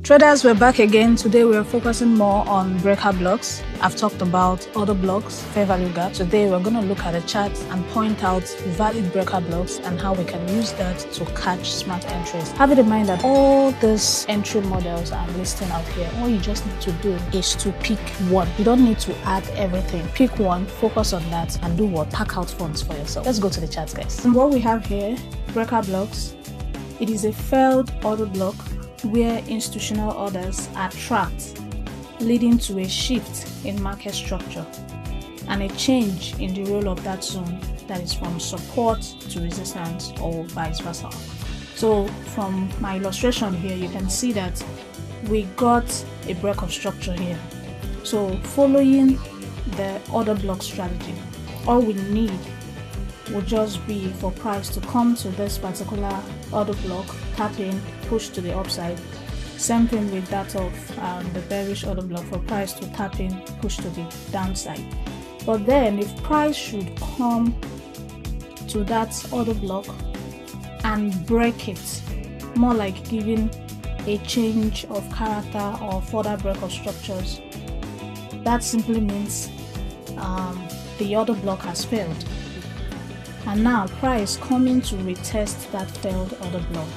Traders, we're back again. Today we're focusing more on breaker blocks. I've talked about other blocks, fair value gap. Today we're going to look at a chart and point out valid breaker blocks and how we can use that to catch smart entries. Have it in mind that all these entry models I'm listing out here, all you just need to do is to pick one. You don't need to add everything. Pick one, focus on that, and do what? Pack out funds for yourself. Let's go to the chart, guys. And what we have here, breaker blocks, it is a failed order block where institutional orders are trapped, leading to a shift in market structure and a change in the role of that zone, that is from support to resistance or vice versa. So from my illustration here, you can see that we got a break of structure here. So following the order block strategy, all we need will just be for price to come to this particular order block, tap in, push to the upside. Same thing with that of the bearish order block, for price to tap in, push to the downside. But then if price should come to that order block and break it, more like giving a change of character or further break of structures, that simply means the order block has failed. And now price coming to retest that failed order block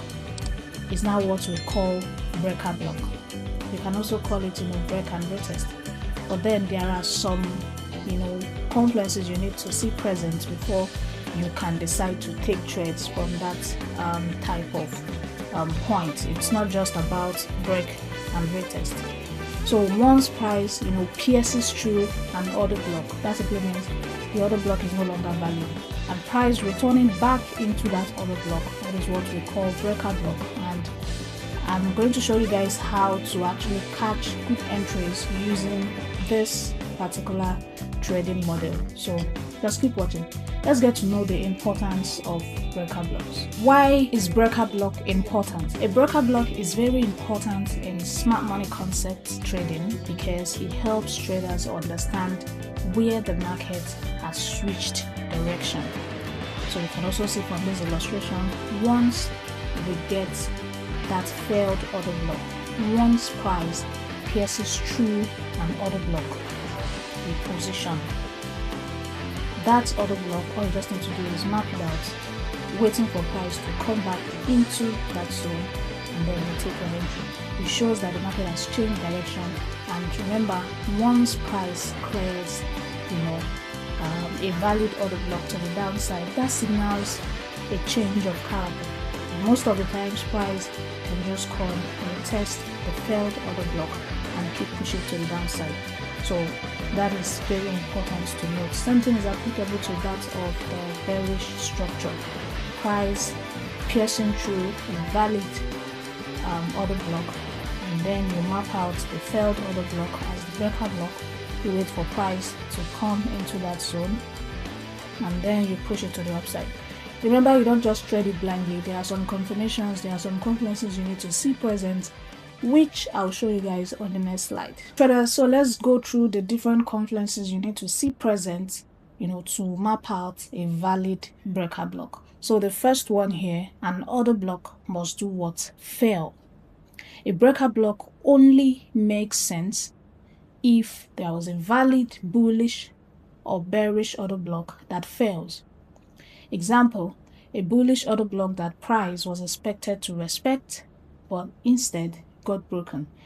is now what we call breaker block. You can also call it break and retest. But then there are some confluences you need to see present before you can decide to take trades from that type of point. It's not just about break and retest. So once price pierces through an order block, that simply means the order block is no longer valid, and price returning back into that order block, that is what we call breaker block. And I'm going to show you guys how to actually catch good entries using this particular trading model. So just keep watching. Let's get to know the importance of breaker blocks. Why is breaker block important? A breaker block is very important in smart money concept trading because it helps traders understand where the market has switched direction. So you can also see from this illustration, once we get that failed order block, once price pierces through an order block, we position that order block. All you just need to do is map it out, waiting for price to come back into that zone, and then you take an entry. It shows that the market has changed direction. And remember, once price clears a valid order block to the downside, that signals a change of character. Most of the times price can just come and test the failed order block and keep pushing to the downside. So that is very important to note. Something is applicable to that of the bearish structure. Price piercing through a valid order block, and then you map out the failed order block as the breaker block. You wait for price to come into that zone, and then you push it to the upside. Remember, you don't just trade it blindly. There are some confirmations, there are some confluences you need to see present, which I'll show you guys on the next slide. Traders, so let's go through the different confluences you need to see present, to map out a valid breaker block. So the first one here, an order block must do what? Fail. A breaker block only makes sense if there was a valid bullish or bearish order block that fails. Example, a bullish order block that price was expected to respect, but instead got broken.